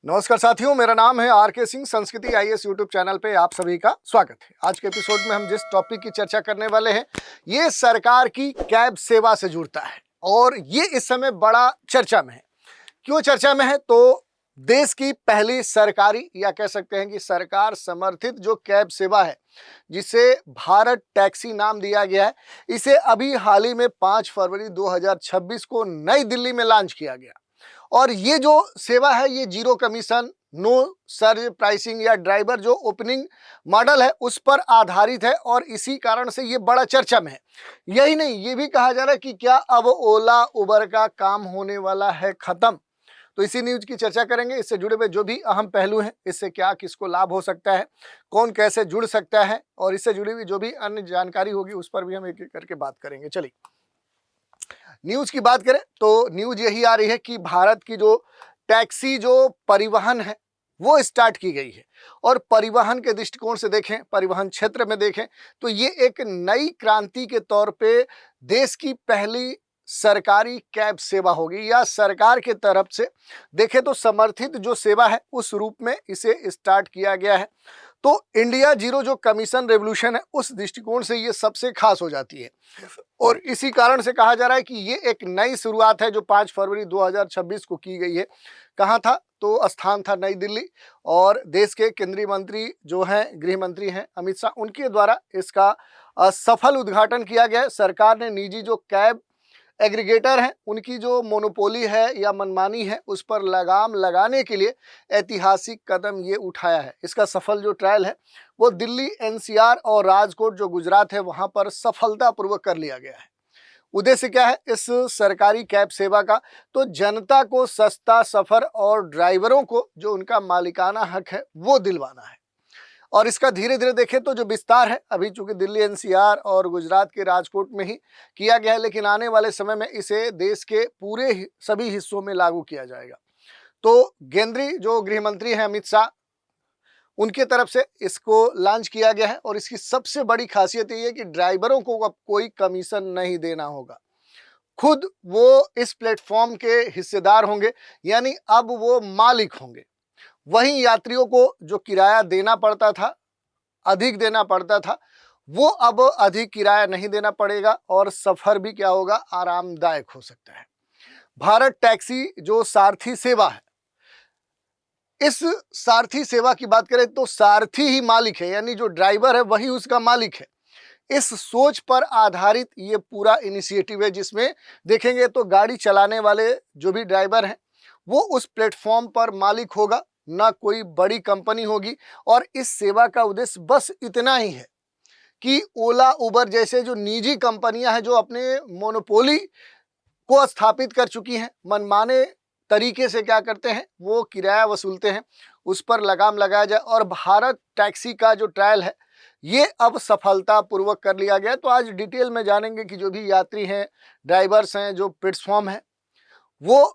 नमस्कार साथियों, मेरा नाम है आर के सिंह। संस्कृति आईएएस यूट्यूब चैनल पे आप सभी का स्वागत है। आज के एपिसोड में हम जिस टॉपिक की चर्चा करने वाले हैं ये सरकार की कैब सेवा से जुड़ता है और ये इस समय बड़ा चर्चा में है। क्यों चर्चा में है? तो देश की पहली सरकारी या कह सकते हैं कि सरकार समर्थित जो कैब सेवा है जिसे भारत टैक्सी नाम दिया गया है, इसे अभी हाल ही में 5 फरवरी 2026 को नई दिल्ली में लॉन्च किया गया। और ये जो सेवा है ये zero commission, no surge pricing या ड्राइवर जो ओपनिंग मॉडल है उस पर आधारित है और इसी कारण से ये बड़ा चर्चा में है। यही नहीं, ये भी कहा जा रहा है कि क्या अब ओला उबर का काम होने वाला है खत्म। तो इसी न्यूज की चर्चा करेंगे। इससे जुड़े हुए जो भी अहम पहलू हैं, इससे क्या किसको लाभ हो सकता है, कौन कैसे जुड़ सकता है और इससे जुड़ी हुई जो भी अन्य जानकारी होगी उस पर भी हम एक एक करके बात करेंगे। चलिए न्यूज की बात करें तो न्यूज यही आ रही है कि भारत की जो टैक्सी जो परिवहन है वो स्टार्ट की गई है और परिवहन के दृष्टिकोण से देखें, परिवहन क्षेत्र में देखें तो ये एक नई क्रांति के तौर पे देश की पहली सरकारी कैब सेवा होगी या सरकार के तरफ से देखें तो समर्थित जो सेवा है उस रूप में इसे स्टार्ट किया गया है। तो इंडिया जीरो जो कमीशन रेवोल्यूशन है उस दृष्टिकोण से ये सबसे खास हो जाती है और इसी कारण से कहा जा रहा है कि ये एक नई शुरुआत है जो 5 फरवरी 2026 को की गई है। कहाँ था? तो स्थान था नई दिल्ली और देश के केंद्रीय मंत्री जो हैं, गृह मंत्री हैं अमित शाह, उनके द्वारा इसका सफल उद्घाटन किया गया है। सरकार ने निजी जो कैब एग्रीगेटर हैं उनकी जो मोनोपोली है या मनमानी है उस पर लगाम लगाने के लिए ऐतिहासिक कदम ये उठाया है। इसका सफल जो ट्रायल है वो दिल्ली, एनसीआर और राजकोट जो गुजरात है वहां पर सफलतापूर्वक कर लिया गया है। उद्देश्य क्या है इस सरकारी कैब सेवा का? तो जनता को सस्ता सफर और ड्राइवरों को जो उनका मालिकाना हक है वो दिलवाना है। और इसका धीरे धीरे देखें तो जो विस्तार है, अभी चूंकि दिल्ली, एनसीआर और गुजरात के राजकोट में ही किया गया है, लेकिन आने वाले समय में इसे देश के पूरे सभी हिस्सों में लागू किया जाएगा। तो केंद्रीय जो गृह मंत्री हैं अमित शाह, उनके तरफ से इसको लॉन्च किया गया है और इसकी सबसे बड़ी खासियत ये है कि ड्राइवरों को अब कोई कमीशन नहीं देना होगा, खुद वो इस प्लेटफॉर्म के हिस्सेदार होंगे, यानी अब वो मालिक होंगे। वहीं यात्रियों को जो किराया देना पड़ता था, अधिक देना पड़ता था, वो अब अधिक किराया नहीं देना पड़ेगा और सफर भी क्या होगा, आरामदायक हो सकता है। भारत टैक्सी जो सारथी सेवा है, इस सारथी सेवा की बात करें तो सारथी ही मालिक है, यानी जो ड्राइवर है वही उसका मालिक है। इस सोच पर आधारित ये पूरा इनिशिएटिव है जिसमें देखेंगे तो गाड़ी चलाने वाले जो भी ड्राइवर हैं वो उस प्लेटफॉर्म पर मालिक होगा, ना कोई बड़ी कंपनी होगी। और इस सेवा का उद्देश्य बस इतना ही है कि ओला उबर जैसे जो निजी कंपनियां हैं जो अपने मोनोपोली को स्थापित कर चुकी हैं, मनमाने तरीके से क्या करते हैं वो किराया वसूलते हैं, उस पर लगाम लगाया जाए। और भारत टैक्सी का जो ट्रायल है ये अब सफलतापूर्वक कर लिया गया। तो आज डिटेल में जानेंगे कि जो भी यात्री हैं, ड्राइवर्स हैं, जो प्लेटफॉर्म है वो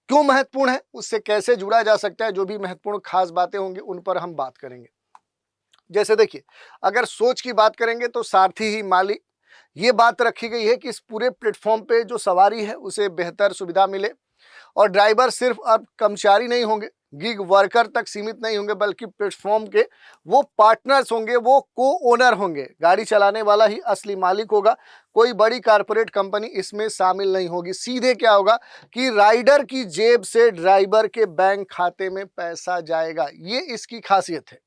क्यों महत्वपूर्ण है, उससे कैसे जुड़ा जा सकता है, जो भी महत्वपूर्ण खास बातें होंगी उन पर हम बात करेंगे। जैसे देखिए, अगर सोच की बात करेंगे तो सारथी ही मालिक, ये बात रखी गई है कि इस पूरे प्लेटफॉर्म पे जो सवारी है उसे बेहतर सुविधा मिले और ड्राइवर सिर्फ अब कर्मचारी नहीं होंगे, गिग वर्कर तक सीमित नहीं होंगे, बल्कि प्लेटफॉर्म के वो पार्टनर्स होंगे, वो को ओनर होंगे। गाड़ी चलाने वाला ही असली मालिक होगा, कोई बड़ी कारपोरेट कंपनी इसमें शामिल नहीं होगी। सीधे क्या होगा कि राइडर की जेब से ड्राइवर के बैंक खाते में पैसा जाएगा, ये इसकी खासियत है।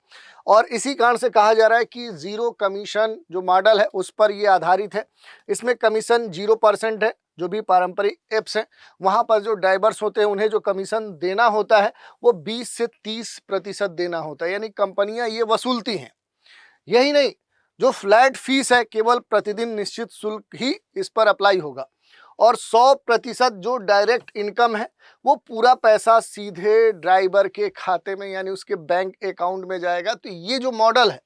और इसी कारण से कहा जा रहा है कि जीरो कमीशन जो मॉडल है उस पर ये आधारित है। इसमें कमीशन 0% है। जो भी पारंपरिक ऐप्स हैं वहाँ पर जो ड्राइवर्स होते हैं उन्हें जो कमीशन देना होता है वो 20 से 30% देना होता है, यानी कंपनियां ये वसूलती हैं। यही नहीं, जो फ्लैट फीस है केवल प्रतिदिन निश्चित शुल्क ही इस पर अप्लाई होगा और 100% जो डायरेक्ट इनकम है वो पूरा पैसा सीधे ड्राइवर के खाते में यानी उसके बैंक अकाउंट में जाएगा। तो ये जो मॉडल है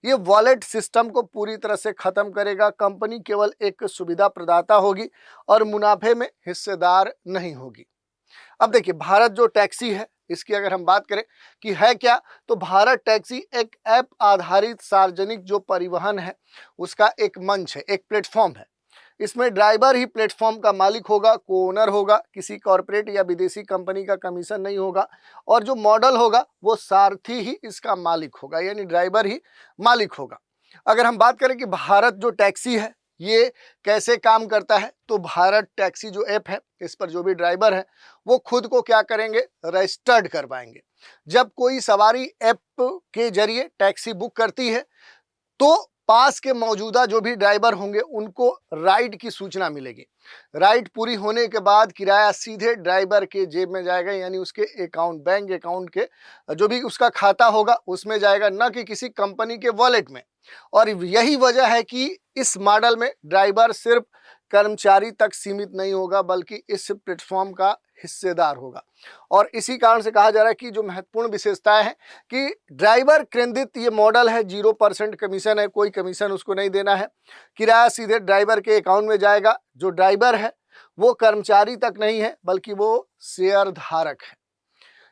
ये वॉलेट सिस्टम को पूरी तरह से खत्म करेगा। कंपनी केवल एक सुविधा प्रदाता होगी और मुनाफे में हिस्सेदार नहीं होगी। अब देखिए, भारत जो टैक्सी है इसकी अगर हम बात करें कि है क्या, तो भारत टैक्सी एक ऐप आधारित सार्वजनिक जो परिवहन है उसका एक मंच है, एक प्लेटफॉर्म है। इसमें ड्राइवर ही प्लेटफॉर्म का मालिक होगा, को ओनर होगा, किसी कॉरपोरेट या विदेशी कंपनी का कमीशन नहीं होगा, और जो मॉडल होगा वो सारथी ही इसका मालिक होगा, यानी ड्राइवर ही मालिक होगा। अगर हम बात करें कि भारत जो टैक्सी है ये कैसे काम करता है, तो भारत टैक्सी जो ऐप है इस पर जो भी ड्राइवर है वो खुद को क्या करेंगे, रजिस्टर्ड करवाएंगे। जब कोई सवारी ऐप के जरिए टैक्सी बुक करती है तो पास के मौजूदा जो भी ड्राइवर होंगे उनको राइड की सूचना मिलेगी। राइड पूरी होने के बाद किराया सीधे ड्राइवर के जेब में जाएगा, यानी उसके अकाउंट, बैंक अकाउंट के जो भी उसका खाता होगा उसमें जाएगा, न कि किसी कंपनी के वॉलेट में। और यही वजह है कि इस मॉडल में ड्राइवर सिर्फ कर्मचारी तक सीमित नहीं होगा बल्कि इस प्लेटफॉर्म का हिस्सेदार होगा। और इसी कारण से कहा जा रहा है कि जो महत्वपूर्ण विशेषताएं हैं कि ड्राइवर केंद्रित ये मॉडल है, 0% कमीशन है, कोई कमीशन उसको नहीं देना है। किराया सीधे ड्राइवर के अकाउंट में जाएगा। जो ड्राइवर है वो कर्मचारी तक नहीं है बल्कि वो शेयर धारक है।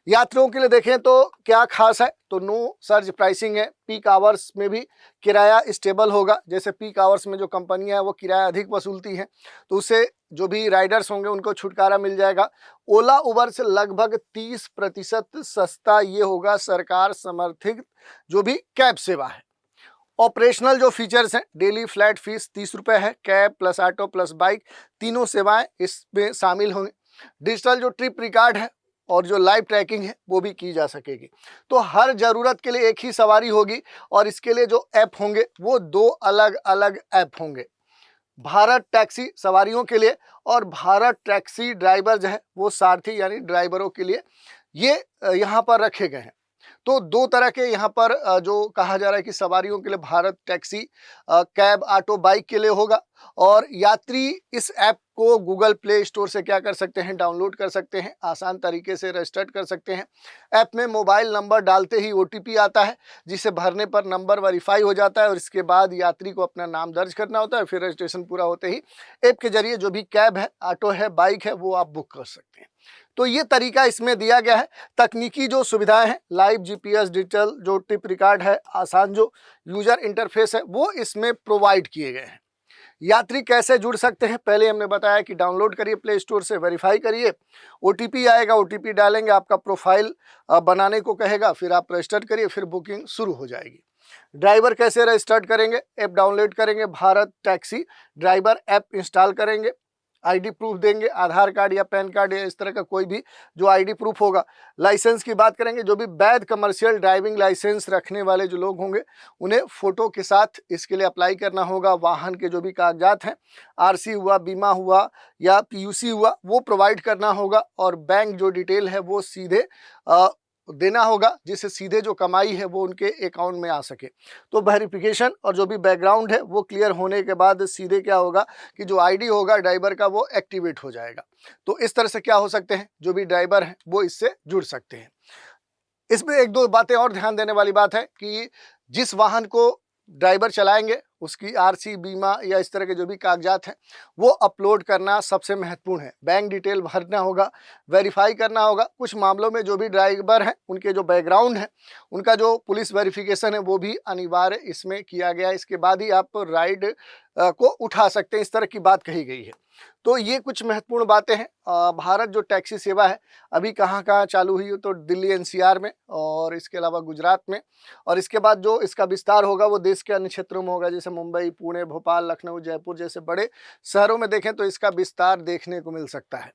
यात्रियों के लिए देखें तो क्या खास है, तो नो सर्ज प्राइसिंग है। पीक आवर्स में भी किराया स्टेबल होगा। जैसे पीक आवर्स में जो कंपनियां हैं वो किराया अधिक वसूलती हैं तो उससे जो भी राइडर्स होंगे उनको छुटकारा मिल जाएगा। ओला उबर से लगभग 30% सस्ता ये होगा सरकार समर्थित जो भी कैब सेवा है। ऑपरेशनल जो फीचर्स हैं, डेली फ्लैट फीस 30 रुपये है। Cab plus auto plus bike तीनों सेवाएं इसमें शामिल होंगी। डिजिटल जो ट्रिप रिकॉर्ड है और जो लाइव ट्रैकिंग है वो भी की जा सकेगी। तो हर ज़रूरत के लिए एक ही सवारी होगी और इसके लिए जो ऐप होंगे वो 2 अलग अलग ऐप होंगे। भारत टैक्सी सवारियों के लिए और भारत टैक्सी ड्राइवर जो है वो सारथी यानी ड्राइवरों के लिए ये यहाँ पर रखे गए हैं। तो 2 तरह के यहाँ पर जो कहा जा रहा है कि सवारियों के लिए Bharat taxi cab auto bike के लिए होगा। और यात्री इस ऐप को गूगल प्ले स्टोर से क्या कर सकते हैं, डाउनलोड कर सकते हैं, आसान तरीके से रजिस्टर कर सकते हैं। ऐप में मोबाइल नंबर डालते ही OTP आता है जिसे भरने पर नंबर वेरीफाई हो जाता है और इसके बाद यात्री को अपना नाम दर्ज करना होता है। फिर रजिस्ट्रेशन पूरा होते ही ऐप के जरिए जो भी कैब है, ऑटो है, बाइक है वो आप बुक कर सकते हैं। तो ये तरीका इसमें दिया गया है। तकनीकी जो सुविधाएं हैं, लाइव GPS, डिजिटल जो ट्रिप रिकॉर्ड है, आसान जो यूजर इंटरफेस है वो इसमें प्रोवाइड किए गए हैं। यात्री कैसे जुड़ सकते हैं, पहले हमने बताया कि डाउनलोड करिए प्ले स्टोर से, वेरीफाई करिए, OTP आएगा, OTP डालेंगे, आपका प्रोफाइल बनाने को कहेगा, फिर आप रजिस्टर करिए, फिर बुकिंग शुरू हो जाएगी। ड्राइवर कैसे रजिस्टर्ड करेंगे, ऐप डाउनलोड करेंगे, Bharat taxi driver app install करेंगे, ID प्रूफ देंगे, आधार कार्ड या पैन कार्ड या इस तरह का कोई भी जो ID प्रूफ होगा। लाइसेंस की बात करेंगे, जो भी वैध कमर्शियल ड्राइविंग लाइसेंस रखने वाले जो लोग होंगे उन्हें फ़ोटो के साथ इसके लिए अप्लाई करना होगा। वाहन के जो भी कागजात हैं, RC हुआ, बीमा हुआ या PUC हुआ, वो प्रोवाइड करना होगा। और बैंक जो डिटेल है वो सीधे देना होगा जिससे सीधे जो कमाई है वो उनके अकाउंट में आ सके। तो वेरिफिकेशन और जो भी बैकग्राउंड है वो क्लियर होने के बाद सीधे क्या होगा कि जो ID होगा ड्राइवर का वो एक्टिवेट हो जाएगा। तो इस तरह से क्या हो सकते हैं, जो भी ड्राइवर हैं वो इससे जुड़ सकते हैं। इसमें 1-2 बातें और ध्यान देने वाली बात है कि जिस वाहन को ड्राइवर चलाएंगे उसकी RC, बीमा या इस तरह के जो भी कागजात हैं वो अपलोड करना सबसे महत्वपूर्ण है। बैंक डिटेल भरना होगा, वेरीफाई करना होगा। कुछ मामलों में जो भी ड्राइवर हैं उनके जो बैकग्राउंड है, उनका जो पुलिस वेरिफिकेशन है वो भी अनिवार्य इसमें किया गया है। इसके बाद ही आप राइड को उठा सकते हैं, इस तरह की बात कही गई है। तो ये कुछ महत्वपूर्ण बातें हैं। भारत जो टैक्सी सेवा है अभी कहाँ कहाँ चालू हुई है, तो दिल्ली NCR में और इसके अलावा गुजरात में, और इसके बाद जो इसका विस्तार होगा वो देश के अन्य क्षेत्रों में होगा, जैसे मुंबई, पुणे, भोपाल, लखनऊ, जयपुर जैसे बड़े शहरों में देखें तो इसका विस्तार देखने को मिल सकता है।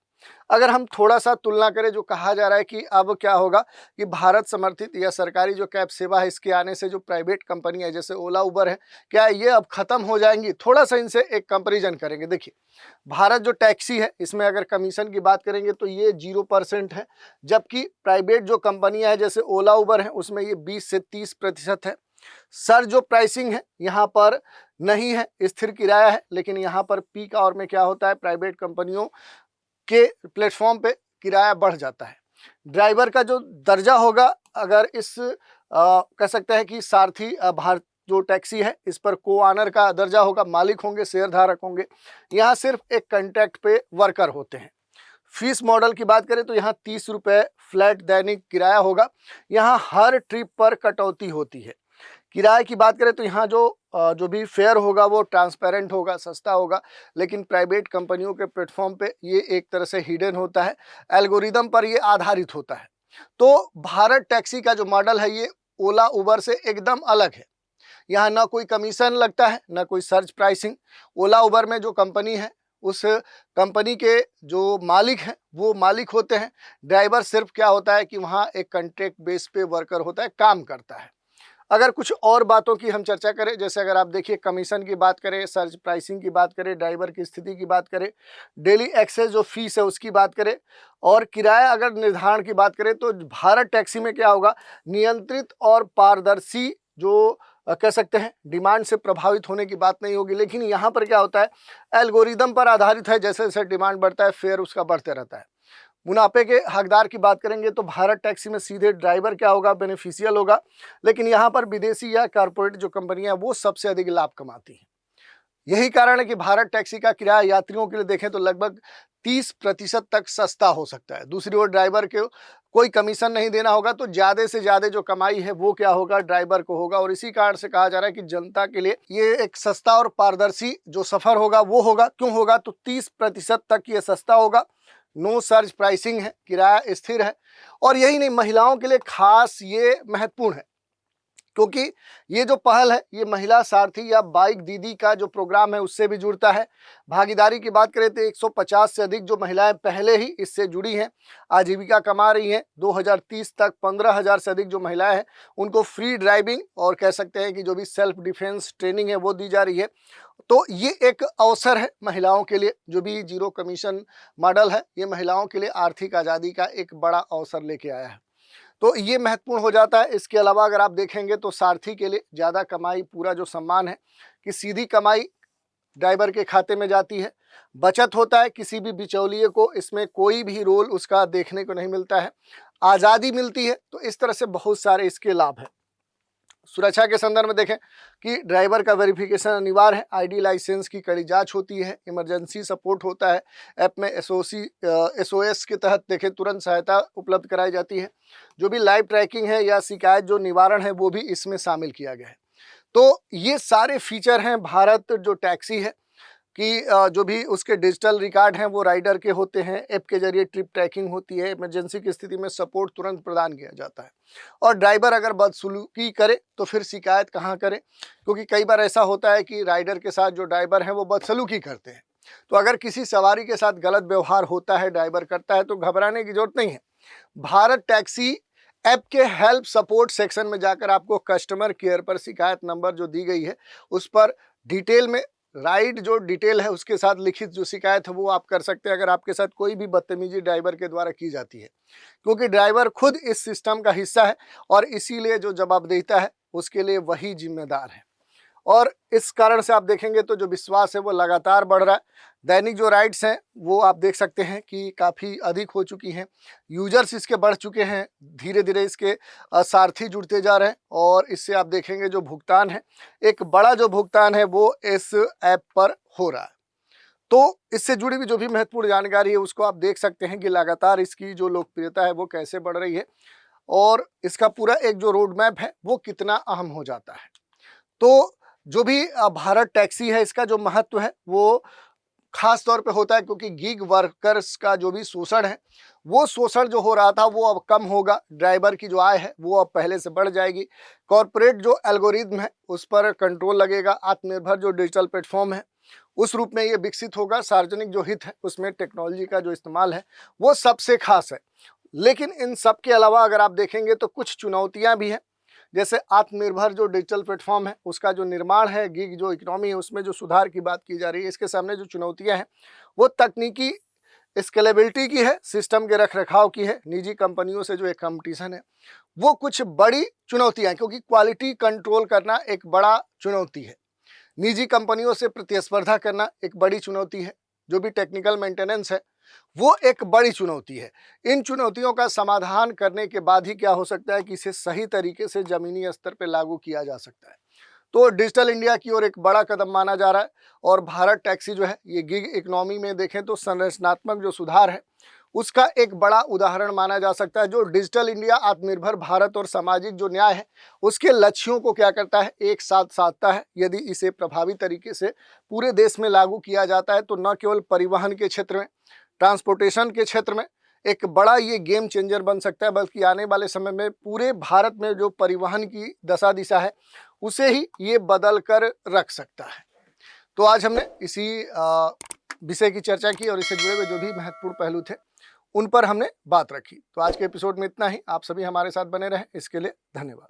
अगर हम थोड़ा सा तुलना करें, जो कहा जा रहा है कि अब क्या होगा कि भारत समर्थित या सरकारी जो कैब सेवा है इसके आने से जो प्राइवेट कंपनी है जैसे ओला उबर है, क्या ये अब खत्म हो जाएंगी? थोड़ा सा इनसे एक कंपैरिजन करेंगे। देखिए, भारत जो टैक्सी है इसमें अगर कमीशन की बात करेंगे तो ये 0% है, जबकि प्राइवेट जो कंपनियां हैं जैसे ओला उबर है उसमें ये 20 से 30% है। सर जो प्राइसिंग है यहाँ पर नहीं है, स्थिर किराया है, लेकिन यहाँ पर पीक आवर में क्या होता है, प्राइवेट कंपनियों के प्लेटफॉर्म पे किराया बढ़ जाता है। ड्राइवर का जो दर्जा होगा, अगर इस कह सकते हैं कि सारथी भारत जो टैक्सी है इस पर को ऑनर का दर्जा होगा, मालिक होंगे, शेयर धारक होंगे। यहाँ सिर्फ एक कॉन्ट्रैक्ट पे वर्कर होते हैं। फीस मॉडल की बात करें तो यहाँ 30 रुपये फ्लैट दैनिक किराया होगा। यहाँ हर ट्रिप पर कटौती होती है। किराए की बात करें तो यहाँ जो जो भी फेयर होगा वो ट्रांसपेरेंट होगा, सस्ता होगा, लेकिन प्राइवेट कंपनियों के प्लेटफॉर्म पे ये एक तरह से हिडन होता है, एल्गोरिदम पर ये आधारित होता है। तो भारत टैक्सी का जो मॉडल है ये ओला उबर से एकदम अलग है। यहाँ ना कोई कमीशन लगता है, ना कोई सर्च प्राइसिंग। ओला उबर में जो कंपनी है उस कंपनी के जो मालिक हैं वो मालिक होते हैं। ड्राइवर सिर्फ क्या होता है कि वहाँ एक कॉन्ट्रैक्ट बेस पे वर्कर होता है, काम करता है। अगर कुछ और बातों की हम चर्चा करें, जैसे अगर आप देखिए कमीशन की बात करें, सर्च प्राइसिंग की बात करें, ड्राइवर की स्थिति की बात करें, डेली एक्सेस जो फीस है उसकी बात करें, और किराया अगर निर्धारण की बात करें, तो भारत टैक्सी में क्या होगा, नियंत्रित और पारदर्शी जो कह सकते हैं डिमांड से प्रभावित होने की बात नहीं होगी। लेकिन यहाँ पर क्या होता है, एल्गोरिदम पर आधारित है। जैसे जैसे डिमांड बढ़ता है फेयर उसका बढ़ते रहता है। मुनाफे के हकदार की बात करेंगे तो भारत टैक्सी में सीधे ड्राइवर क्या होगा, बेनिफिशियल होगा, लेकिन यहाँ पर विदेशी या कॉर्पोरेट जो कंपनियां वो सबसे अधिक लाभ कमाती हैं। यही कारण है कि भारत टैक्सी का किराया यात्रियों के लिए देखें तो लगभग 30% तक सस्ता हो सकता है। दूसरी ओर ड्राइवर के कोई कमीशन नहीं देना होगा, तो ज़्यादा से ज़्यादा जो कमाई है वो क्या होगा, ड्राइवर को होगा। और इसी कारण से कहा जा रहा है कि जनता के लिए ये एक सस्ता और पारदर्शी जो सफ़र होगा वो होगा। क्यों होगा, तो 30% तक ये सस्ता होगा, नो सर्च प्राइसिंग है, किराया स्थिर है। और यही नहीं, महिलाओं के लिए खास ये महत्वपूर्ण है, क्योंकि ये जो पहल है ये महिला सारथी या बाइक दीदी का जो प्रोग्राम है उससे भी जुड़ता है। भागीदारी की बात करें तो 150 से अधिक जो महिलाएं पहले ही इससे जुड़ी हैं, आजीविका कमा रही हैं। 2030 तक 15,000 से अधिक जो महिलाएं हैं उनको फ्री ड्राइविंग और कह सकते हैं कि जो भी सेल्फ डिफेंस ट्रेनिंग है वो दी जा रही है। तो ये एक अवसर है महिलाओं के लिए। जो भी जीरो कमीशन मॉडल है ये महिलाओं के लिए आर्थिक आज़ादी का एक बड़ा अवसर लेके आया है, तो ये महत्वपूर्ण हो जाता है। इसके अलावा अगर आप देखेंगे तो सारथी के लिए ज़्यादा कमाई, पूरा जो सम्मान है कि सीधी कमाई ड्राइवर के खाते में जाती है, बचत होता है, किसी भी बिचौलिए को इसमें कोई भी रोल उसका देखने को नहीं मिलता है, आज़ादी मिलती है। तो इस तरह से बहुत सारे इसके लाभ हैं। सुरक्षा के संदर्भ में देखें कि ड्राइवर का वेरिफिकेशन अनिवार्य है, आईडी लाइसेंस की कड़ी जांच होती है, इमरजेंसी सपोर्ट होता है, ऐप में एसओएस के तहत देखें तुरंत सहायता उपलब्ध कराई जाती है। जो भी लाइव ट्रैकिंग है या शिकायत जो निवारण है वो भी इसमें शामिल किया गया है। तो ये सारे फीचर हैं भारत जो टैक्सी है कि जो भी उसके डिजिटल रिकॉर्ड हैं वो राइडर के होते हैं, ऐप के जरिए ट्रिप ट्रैकिंग होती है, इमरजेंसी की स्थिति में सपोर्ट तुरंत प्रदान किया जाता है। और ड्राइवर अगर बदसलूकी करे तो फिर शिकायत कहाँ करें, क्योंकि कई बार ऐसा होता है कि राइडर के साथ जो ड्राइवर हैं वो बदसलूकी करते हैं। तो अगर किसी सवारी के साथ गलत व्यवहार होता है, ड्राइवर करता है, तो घबराने की जरूरत नहीं है। भारत टैक्सी ऐप के हेल्प सपोर्ट सेक्शन में जाकर आपको कस्टमर केयर पर शिकायत नंबर जो दी गई है उस पर डिटेल में राइड जो डिटेल है उसके साथ लिखित जो शिकायत है वो आप कर सकते हैं, अगर आपके साथ कोई भी बदतमीजी ड्राइवर के द्वारा की जाती है, क्योंकि ड्राइवर खुद इस सिस्टम का हिस्सा है और इसीलिए जो जवाबदेहिता है उसके लिए वही जिम्मेदार है। और इस कारण से आप देखेंगे तो जो विश्वास है वो लगातार बढ़ रहा है। दैनिक जो राइड्स हैं वो आप देख सकते हैं कि काफ़ी अधिक हो चुकी हैं, यूजर्स इसके बढ़ चुके हैं, धीरे धीरे इसके सारथी जुड़ते जा रहे हैं। और इससे आप देखेंगे जो भुगतान है, एक बड़ा जो भुगतान है वो इस ऐप पर हो रहा है। तो इससे जुड़ी हुई जो भी महत्वपूर्ण जानकारी है उसको आप देख सकते हैं कि लगातार इसकी जो लोकप्रियता है वो कैसे बढ़ रही है और इसका पूरा एक जो रोड मैप है वो कितना अहम हो जाता है। तो जो भी भारत टैक्सी है इसका जो महत्व है वो खास तौर पे होता है, क्योंकि गिग वर्कर्स का जो भी शोषण है वो शोषण जो हो रहा था वो अब कम होगा, ड्राइवर की जो आय है वो अब पहले से बढ़ जाएगी, कॉरपोरेट जो एल्गोरिज्म है उस पर कंट्रोल लगेगा, आत्मनिर्भर जो डिजिटल प्लेटफॉर्म है उस रूप में ये विकसित होगा, सार्वजनिक जो हित है उसमें टेक्नोलॉजी का जो इस्तेमाल है वो सबसे खास है। लेकिन इन सब के अलावा अगर आप देखेंगे तो कुछ चुनौतियाँ भी हैं, जैसे आत्मनिर्भर जो डिजिटल प्लेटफॉर्म है उसका जो निर्माण है, गिग जो इकोनॉमी है उसमें जो सुधार की बात की जा रही है, इसके सामने जो चुनौतियां हैं वो तकनीकी स्केलेबिलिटी की है, सिस्टम के रखरखाव की है, निजी कंपनियों से जो एक कंपटीशन है वो कुछ बड़ी चुनौतियां हैं, क्योंकि क्वालिटी कंट्रोल करना एक बड़ा चुनौती है, निजी कंपनियों से प्रतिस्पर्धा करना एक बड़ी चुनौती है, जो भी टेक्निकल मेंटेनेंस है वो एक बड़ी चुनौती है। इन चुनौतियों का समाधान करने के बाद ही क्या हो सकता है कि इसे सही तरीके से ज़मीनी स्तर पर लागू किया जा सकता है। तो डिजिटल इंडिया की ओर एक बड़ा कदम माना जा रहा है और भारत टैक्सी जो है ये गिग इकोनॉमी में देखें तो संरचनात्मक जो सुधार है उसका एक बड़ा उदाहरण माना जा सकता है। जो डिजिटल इंडिया, आत्मनिर्भर भारत और सामाजिक जो न्याय है उसके लक्ष्यों को क्या करता है, एक साथ साधता है। यदि इसे प्रभावी तरीके से पूरे देश में लागू किया जाता है तो न केवल परिवहन के क्षेत्र में, ट्रांसपोर्टेशन के क्षेत्र में एक बड़ा ये गेम चेंजर बन सकता है, बल्कि आने वाले समय में पूरे भारत में जो परिवहन की दशा दिशा है उसे ही ये बदल कर रख सकता है। तो आज हमने इसी विषय की चर्चा की और इससे जुड़े हुए जो भी महत्वपूर्ण पहलू थे उन पर हमने बात रखी। तो आज के एपिसोड में इतना ही। आप सभी हमारे साथ बने रहें, इसके लिए धन्यवाद।